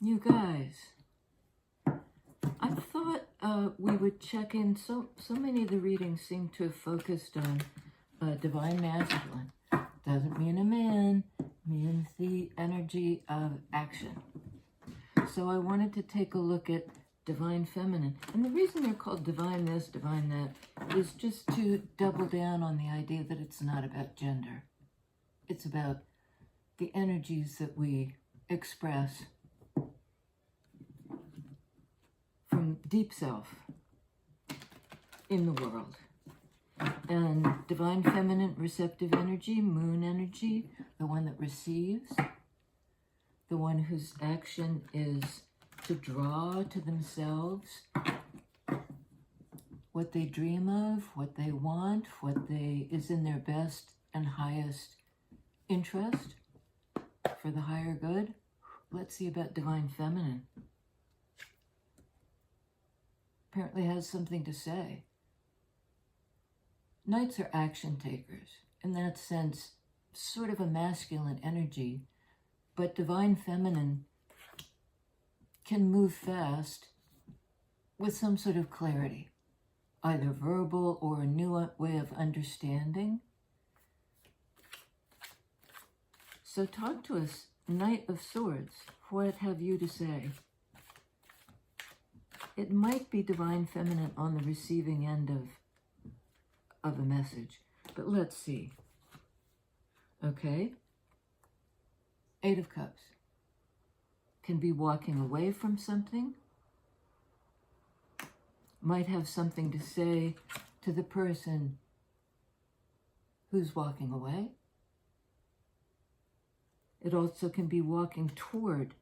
You guys, I thought we would check in. So many of the readings seem to have focused on divine masculine. Doesn't mean a man, means the energy of action. So I wanted to take a look at divine feminine. And the reason they're called divine this, divine that, is just to double down on the idea that it's not about gender. It's about the energies that we express from deep self in the world. And divine feminine, receptive energy, moon energy, the one that receives, the one whose action is to draw to themselves what they dream of, what they want, what is in their best and highest interest for the higher good. Let's see about divine feminine. Apparently has something to say. Knights are action takers. In that sense, sort of a masculine energy, but divine feminine can move fast with some sort of clarity, either verbal or a new way of understanding. So talk to us, Knight of Swords. What have you to say? It might be divine feminine on the receiving end of a message, but let's see. Okay. 8 of Cups. Can be walking away from something. Might have something to say to the person who's walking away. It also can be walking toward,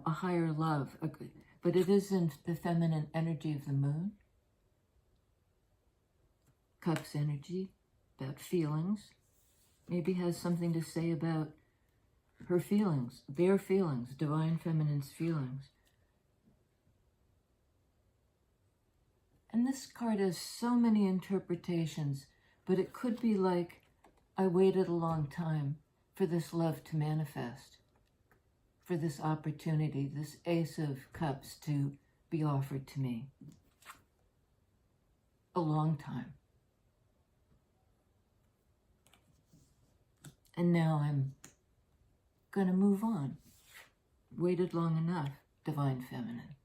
a higher love, but it isn't the feminine energy of the moon. Cups energy, about feelings. Maybe has something to say about her feelings, their feelings, divine feminine's feelings. And this card has so many interpretations, but it could be like, I waited a long time for this love to manifest, for this opportunity, this Ace of Cups to be offered to me. A long time. And now I'm going to move on. Waited long enough, divine feminine.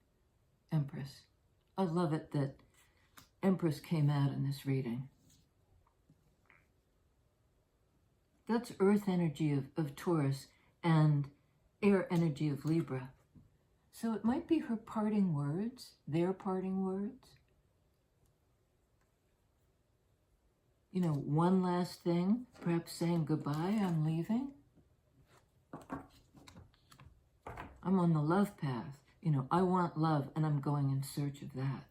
Empress. I love it that Empress came out in this reading. That's earth energy of Taurus and air energy of Libra. So it might be her parting words, their parting words. One last thing, perhaps saying goodbye, I'm leaving. I'm on the love path. I want love and I'm going in search of that.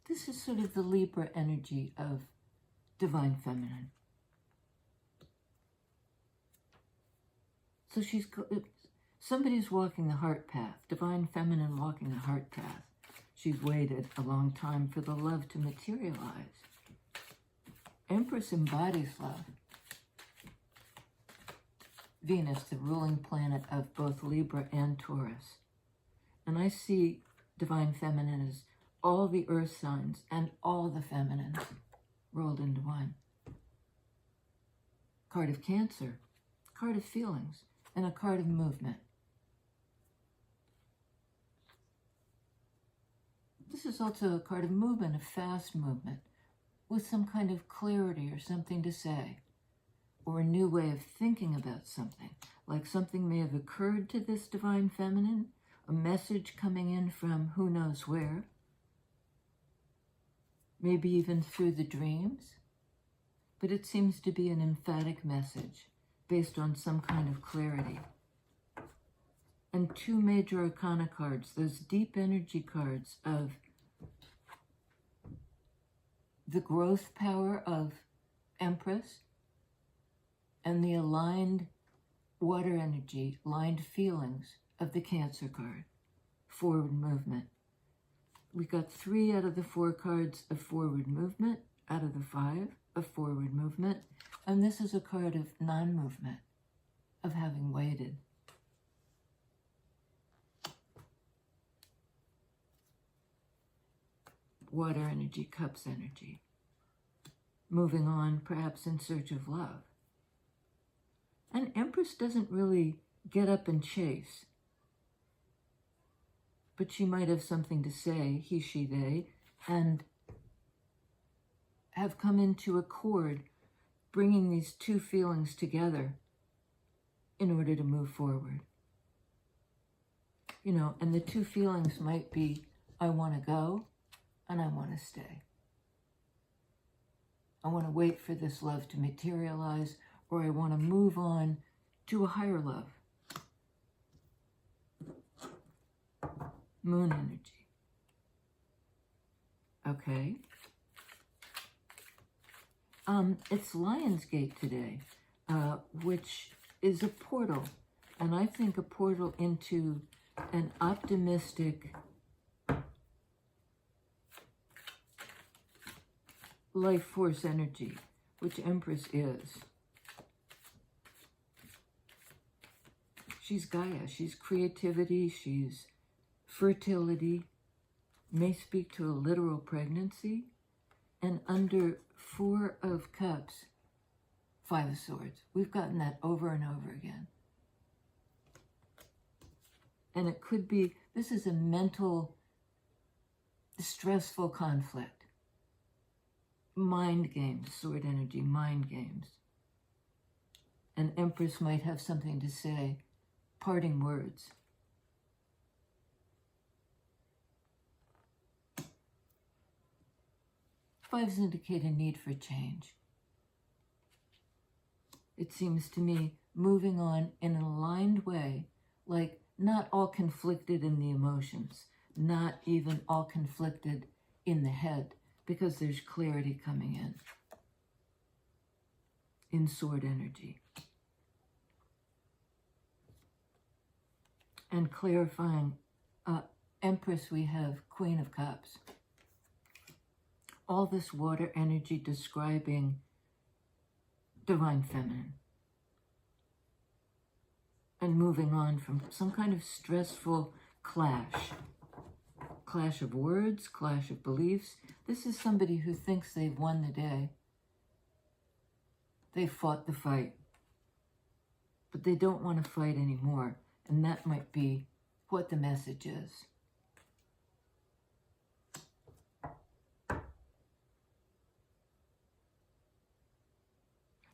This is sort of the Libra energy of divine feminine. So somebody's walking the heart path, divine feminine walking the heart path. She's waited a long time for the love to materialize. Empress embodies love. Venus, the ruling planet of both Libra and Taurus. And I see divine feminine as all the earth signs and all the feminines rolled into one. Card of Cancer, card of feelings, and a card of movement. This is also a card of movement, a fast movement, with some kind of clarity or something to say, or a new way of thinking about something, like something may have occurred to this divine feminine, a message coming in from who knows where, maybe even through the dreams, but it seems to be an emphatic message based on some kind of clarity. And 2 major arcana cards, those deep energy cards of the growth power of Empress and the aligned water energy, aligned feelings of the Cancer card, forward movement. We got 3 out of the 4 cards of forward movement, out out of the 5 of forward movement, and this is a card of non-movement, of having waited. Water energy, cups energy. Moving on, perhaps in search of love. And Empress doesn't really get up and chase, but she might have something to say, he, she, they, and have come into accord, bringing these two feelings together in order to move forward. You know, and the two feelings might be, I want to go and I want to stay. I want to wait for this love to materialize, or I want to move on to a higher love. Moon energy. Okay. It's Lionsgate today, which is a portal, and I think a portal into an optimistic life force energy, which Empress is. She's Gaia, she's creativity, she's fertility, may speak to a literal pregnancy, and under 4 of Cups, 5 of Swords. We've gotten that over and over again. And it could be, this is a mental, stressful conflict. Mind games, sword energy, mind games. And Empress might have something to say, parting words. Fives indicate a need for change. It seems to me moving on in an aligned way, like not all conflicted in the emotions, not even all conflicted in the head, because there's clarity coming in sword energy. And clarifying, Empress, we have Queen of Cups. All this water energy describing divine feminine. And moving on from some kind of stressful clash. Clash of words, clash of beliefs. This is somebody who thinks they've won the day. They fought the fight. But they don't want to fight anymore. And that might be what the message is.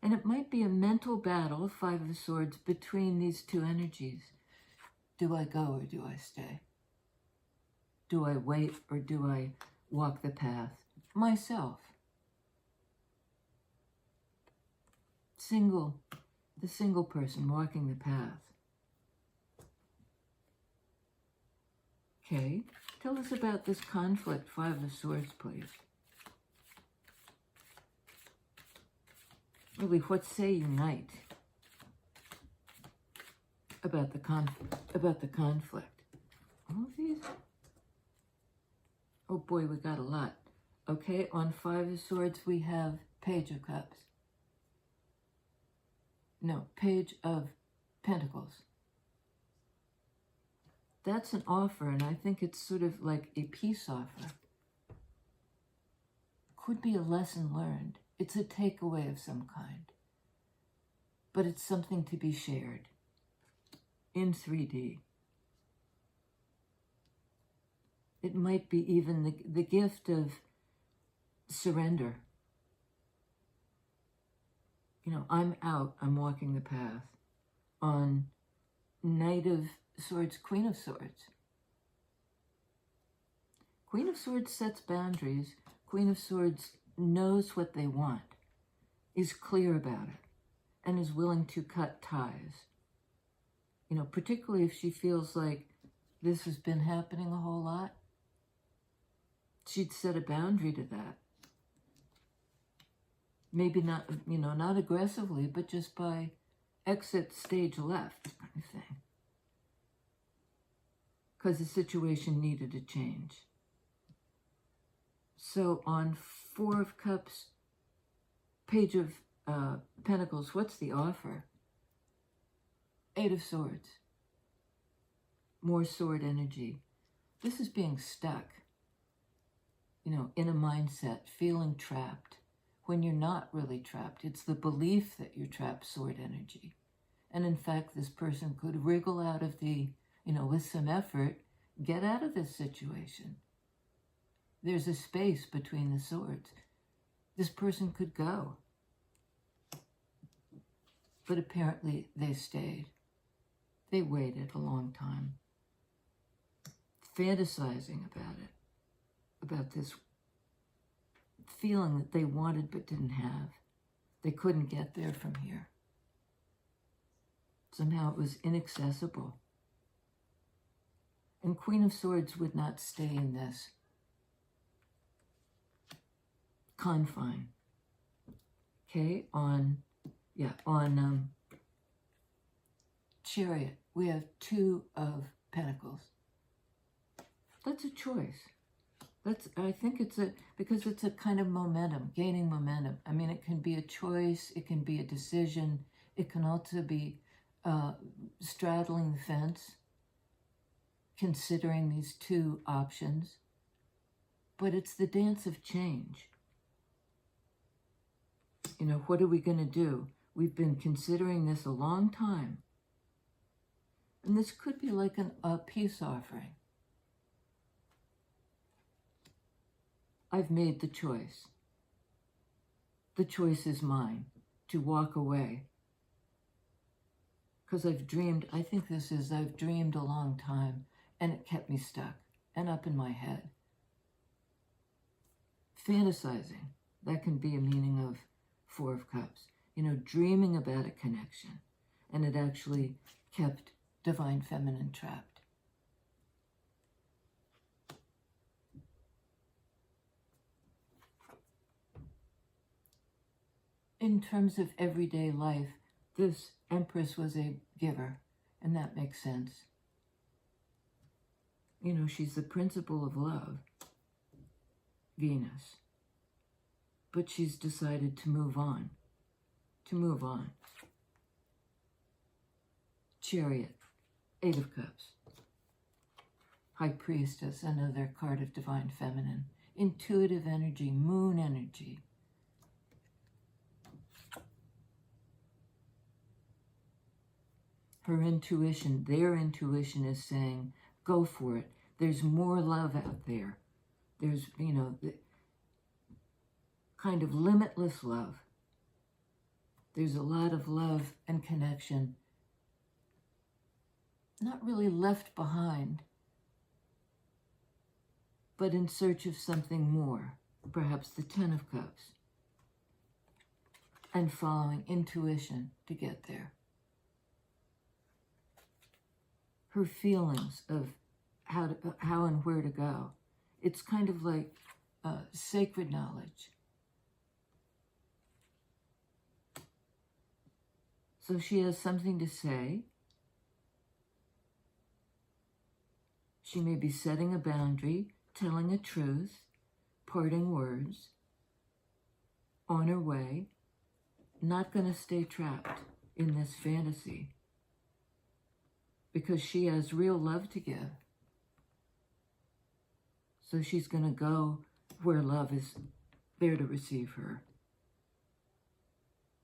And it might be a mental battle, 5 of Swords, between these two energies. Do I go or do I stay? Do I wait or do I walk the path myself? The single person walking the path. Okay, tell us about this conflict, 5 of Swords, please. Really, what say you, Knight, about the conflict? All of these? Oh boy, we got a lot. Okay, on 5 of Swords, we have Page of Cups. No, Page of Pentacles. That's an offer, and I think it's sort of like a peace offer. Could be a lesson learned. It's a takeaway of some kind. But it's something to be shared in 3D. It might be even the gift of surrender. You know, I'm out, I'm walking the path. On Knight of Swords, Queen of Swords. Queen of Swords sets boundaries. Queen of Swords knows what they want, is clear about it, and is willing to cut ties. You know, particularly if she feels like this has been happening a whole lot, she'd set a boundary to that. Maybe not, you know, not aggressively, but just by exit stage left kind of thing. Because the situation needed a change. So on 4 of Cups, Page of Pentacles, what's the offer? Eight of Swords. More sword energy. This is being stuck, you know, in a mindset, feeling trapped, when you're not really trapped. It's the belief that you're trapped, sword energy. And in fact, this person could wriggle out of the, you know, with some effort, get out of this situation. There's a space between the swords. This person could go. But apparently they stayed. They waited a long time, fantasizing about it, about this feeling that they wanted but didn't have. They couldn't get there from here. Somehow it was inaccessible. And Queen of Swords would not stay in this confine. Okay, on Chariot, we have Two of Pentacles. That's a choice. I think because it's a kind of momentum, gaining momentum. I mean, it can be a choice, it can be a decision, it can also be straddling the fence, considering these two options. But it's the dance of change. You know, what are we going to do? We've been considering this a long time. And this could be like a peace offering. I've made the choice. The choice is mine to walk away. Because I've dreamed, I think I've dreamed a long time, and it kept me stuck and up in my head. Fantasizing, that can be a meaning of Four of Cups. You know, dreaming about a connection, and it actually kept Divine Feminine trapped. In terms of everyday life, this Empress was a giver, and that makes sense. You know, she's the principle of love, Venus. But she's decided to move on. Chariot, Eight of Cups. High Priestess, another card of Divine Feminine. Intuitive energy, moon energy. Her intuition, their intuition is saying, go for it. There's more love out there. There's, you know, kind of limitless love. There's a lot of love and connection, not really left behind, but in search of something more, perhaps the Ten of Cups, and following intuition to get there. Her feelings of how and where to go. It's kind of like sacred knowledge. So she has something to say. She may be setting a boundary, telling a truth, parting words, on her way, not going to stay trapped in this fantasy because she has real love to give. So she's going to go where love is there to receive her.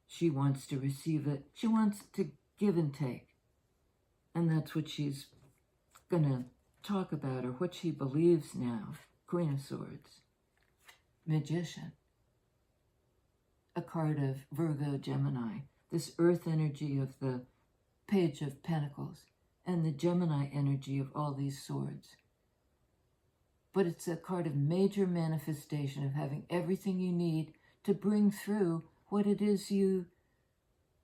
She wants to receive it. She wants to give and take. And that's what she's going to talk about, or what she believes now. Queen of Swords. Magician. A card of Virgo, Gemini. This earth energy of the Page of Pentacles. And the Gemini energy of all these swords. But it's a card of major manifestation, of having everything you need to bring through what it is you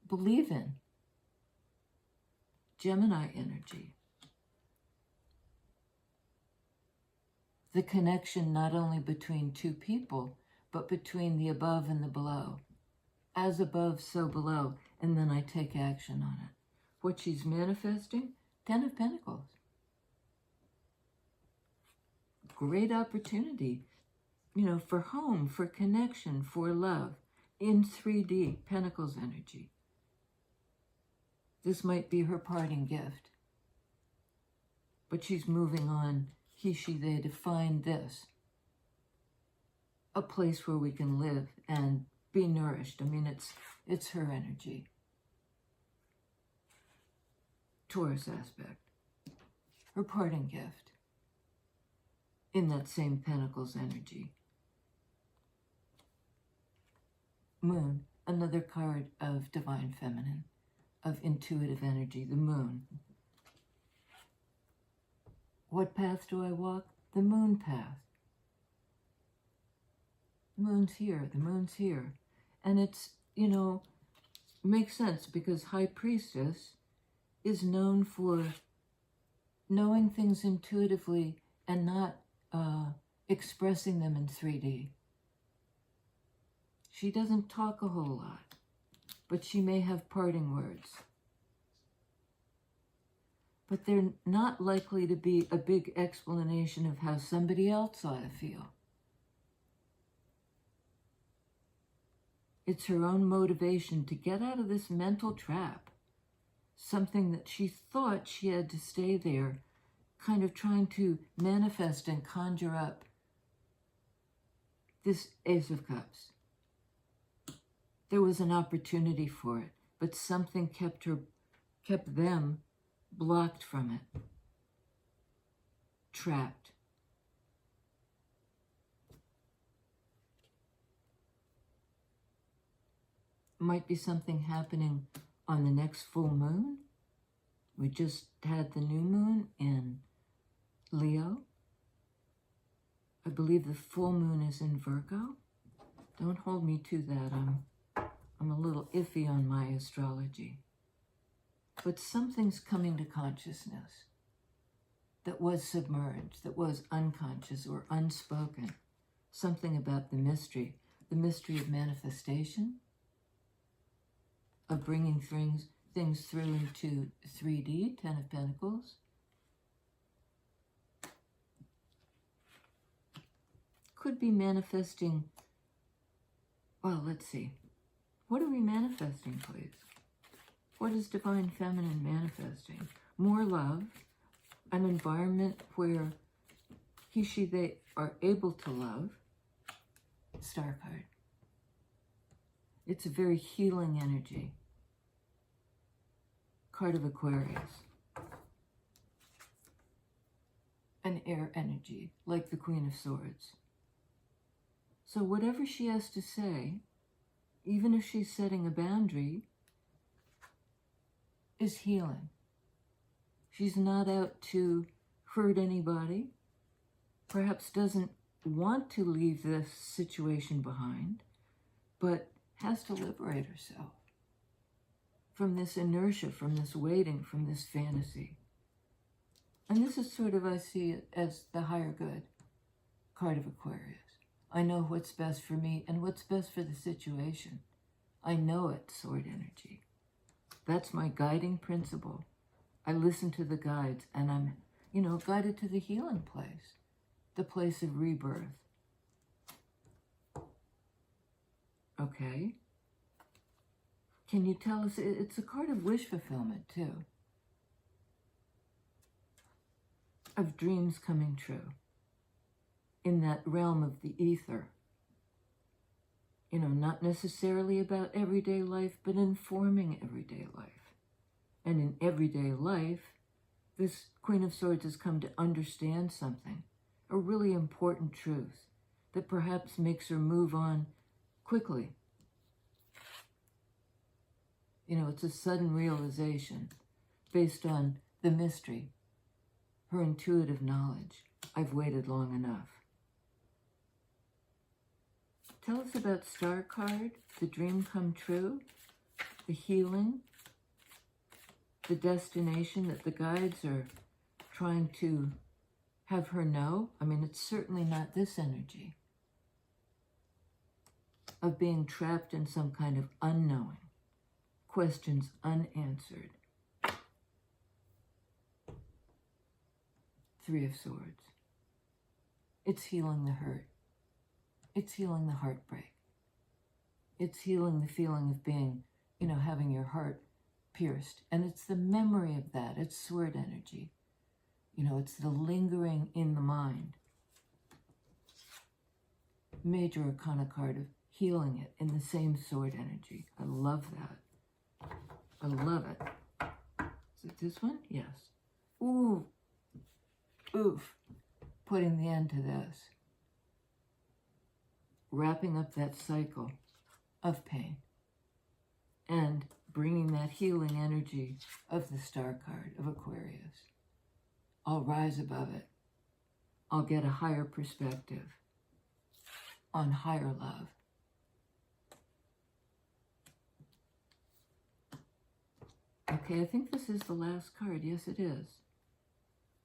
believe in. Gemini energy. The connection not only between two people, but between the above and the below. As above, so below. And then I take action on it. What she's manifesting? Ten of Pentacles. Great opportunity, you know, for home, for connection, for love. in 3D, Pentacles energy. This might be her parting gift. But she's moving on, he, she, they, to find this. A place where we can live and be nourished. I mean, it's her energy. Taurus aspect. Her parting gift. In that same Pentacles energy. Moon, another card of divine feminine, of intuitive energy, the moon. What path do I walk? The moon path. The moon's here, the moon's here. And it's, you know, makes sense because High Priestess is known for knowing things intuitively and not expressing them in 3D. She doesn't talk a whole lot, but she may have parting words. But they're not likely to be a big explanation of how somebody else ought to feel. It's her own motivation to get out of this mental trap, something that she thought she had to stay there, kind of trying to manifest and conjure up this Ace of Cups. There was an opportunity for it, but something kept them blocked from it, trapped. Might be something happening on the next full moon. We just had the new moon in Leo. I believe the full moon is in Virgo. Don't hold me to that. I'm a little iffy on my astrology. But something's coming to consciousness that was submerged, that was unconscious or unspoken. Something about the mystery of manifestation, of bringing things through into 3D, Ten of Pentacles. Could be manifesting, well, let's see. What are we manifesting, please? What is divine feminine manifesting? More love, an environment where he, she, they are able to love. Star card. It's a very healing energy. Card of Aquarius. An air energy, like the Queen of Swords. So whatever she has to say, even if she's setting a boundary, is healing. She's not out to hurt anybody, perhaps doesn't want to leave this situation behind, but has to liberate herself from this inertia, from this waiting, from this fantasy. And this is sort of, I see it as the higher good card of Aquarius. I know what's best for me and what's best for the situation. I know it, sword energy. That's my guiding principle. I listen to the guides and I'm, guided to the healing place, the place of rebirth. Okay. Can you tell us, it's a card of wish fulfillment too. Of dreams coming true. In that realm of the ether. Not necessarily about everyday life, but informing everyday life. And in everyday life, this Queen of Swords has come to understand something, a really important truth that perhaps makes her move on quickly. It's a sudden realization based on the mystery, her intuitive knowledge. I've waited long enough. Tell us about Star card, the dream come true, the healing, the destination that the guides are trying to have her know. I mean, it's certainly not this energy of being trapped in some kind of unknowing, questions unanswered. Three of Swords. It's healing the hurt. It's healing the heartbreak. It's healing the feeling of being, having your heart pierced. And it's the memory of that. It's sword energy. It's the lingering in the mind. Major Arcana card of healing it in the same sword energy. I love that. I love it. Is it this one? Yes. Ooh. Oof. Putting the end to this. Wrapping up that cycle of pain. And bringing that healing energy of the Star card of Aquarius. I'll rise above it. I'll get a higher perspective on higher love. Okay, I think this is the last card. Yes, it is.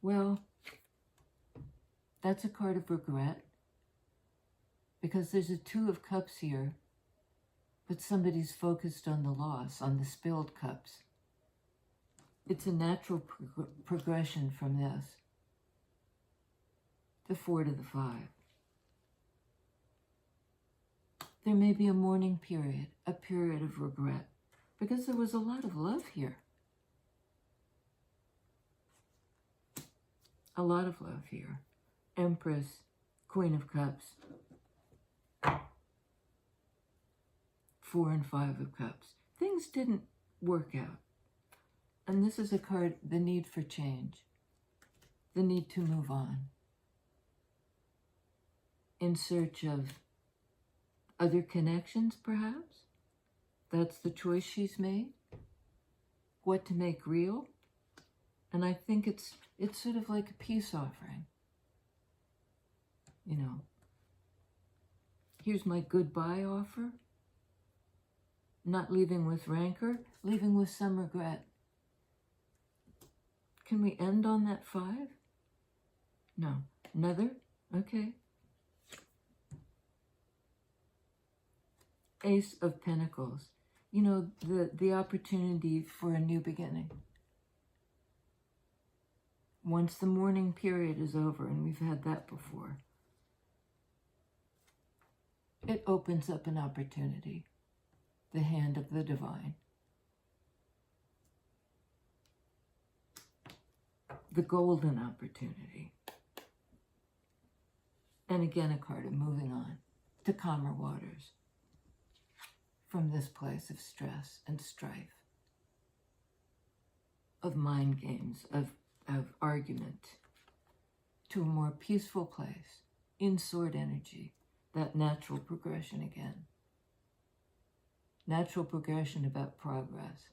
Well, that's a card of regret because there's a Two of Cups here, but somebody's focused on the loss, on the spilled cups. It's a natural progression from this. The 4 to the 5. There may be a mourning period, a period of regret, because there was a lot of love here. A lot of love here. Empress, Queen of Cups, 4 and 5 of Cups. Things didn't work out. And this is a card, the need for change, the need to move on, in search of other connections, perhaps. That's the choice she's made, what to make real. And I think it's sort of like a peace offering. Here's my goodbye offer. Not leaving with rancor, leaving with some regret. Can we end on that 5? No. Another? Okay. Ace of Pentacles. The opportunity for a new beginning. Once the mourning period is over, and we've had that before, it opens up an opportunity. The hand of the divine. The golden opportunity. And again, a card of moving on to calmer waters from this place of stress and strife, of mind games, of argument, to a more peaceful place in sword energy, that natural progression again. Natural progression about progress.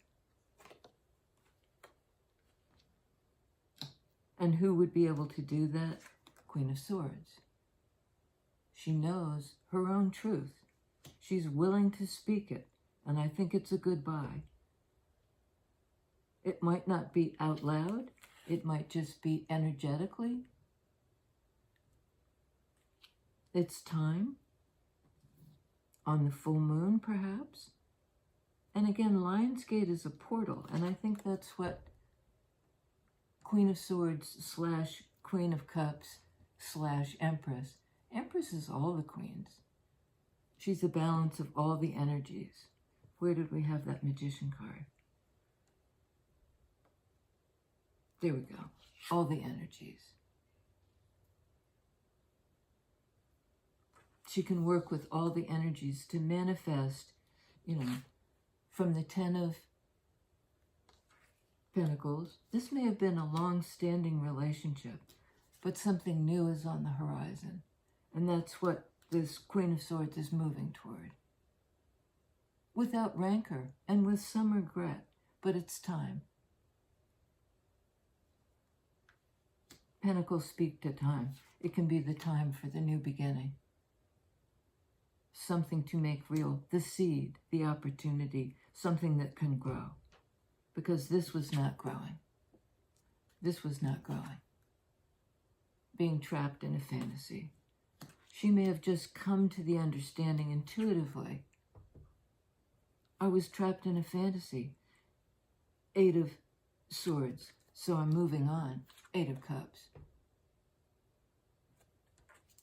And who would be able to do that? Queen of Swords. She knows her own truth. She's willing to speak it, and I think it's a goodbye. It might not be out loud. It might just be energetically. It's time. On the full moon, perhaps. And again, Lionsgate is a portal, and I think that's what Queen of Swords / Queen of Cups / Empress. Empress is all the queens. She's a balance of all the energies. Where did we have that Magician card? There we go. All the energies. She can work with all the energies to manifest, from the 10 of Pentacles. This may have been a long-standing relationship, but something new is on the horizon. And that's what this Queen of Swords is moving toward. Without rancor and with some regret, but it's time. Pentacles speak to time. It can be the time for the new beginning. Something to make real, the seed, the opportunity, something that can grow. Because this was not growing. This was not growing. Being trapped in a fantasy. She may have just come to the understanding intuitively. I was trapped in a fantasy. 8 of Swords. So I'm moving on. 8 of Cups.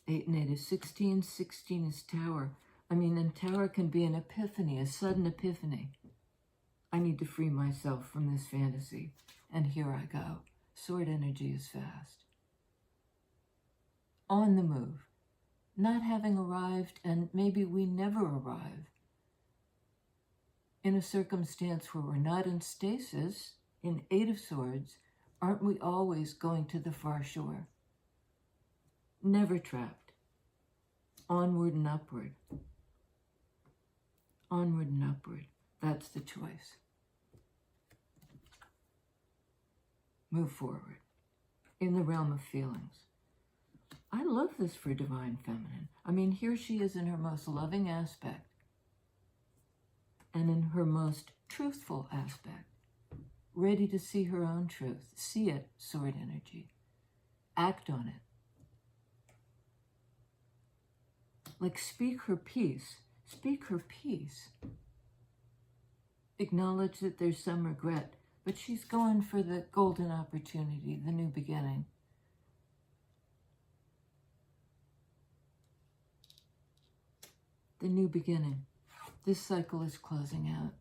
8 and 8 is 16. 16 is Tower. I mean, and tarot can be an epiphany, a sudden epiphany. I need to free myself from this fantasy. And here I go. Sword energy is fast. On the move. Not having arrived, and maybe we never arrive, in a circumstance where we're not in stasis, in Eight of Swords, aren't we always going to the far shore? Never trapped. Onward and upward. Onward and upward. That's the choice. Move forward in the realm of feelings. I love this for Divine Feminine. I mean, here she is in her most loving aspect and in her most truthful aspect, ready to see her own truth. See it, sword energy. Act on it. Like speak her peace. Speak her peace. Acknowledge that there's some regret, but she's going for the golden opportunity, the new beginning. The new beginning. This cycle is closing out.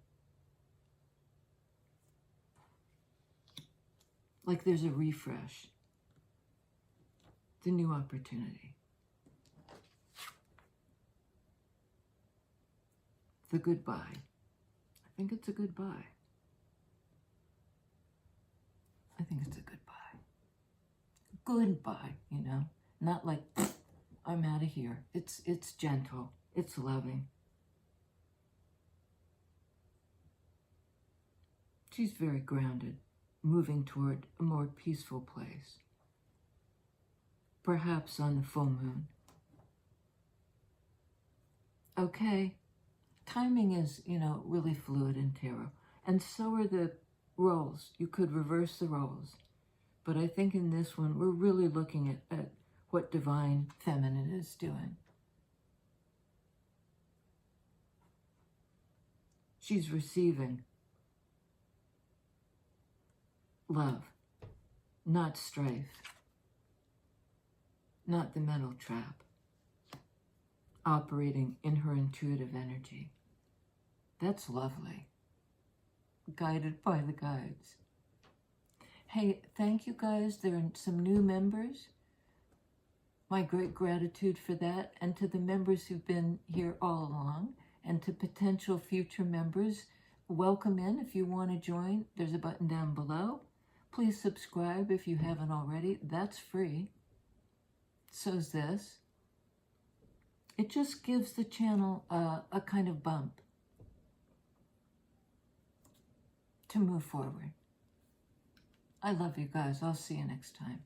Like there's a refresh. The new opportunity. The goodbye. I think it's a goodbye. I think it's a goodbye. Goodbye, you know. Not like, I'm out of here. It's gentle. It's loving. She's very grounded, moving toward a more peaceful place. Perhaps on the full moon. Okay. Timing is, you know, really fluid in tarot. And so are the roles. You could reverse the roles. But I think in this one, we're really looking at what Divine Feminine is doing. She's receiving love, not strife, not the mental trap, operating in her intuitive energy. That's lovely. Guided by the guides. Hey, thank you guys. There are some new members. My great gratitude for that. And to the members who've been here all along. And to potential future members, welcome in if you want to join. There's a button down below. Please subscribe if you haven't already. That's free. So's this. It just gives the channel a kind of bump to move forward. I love you guys. I'll see you next time.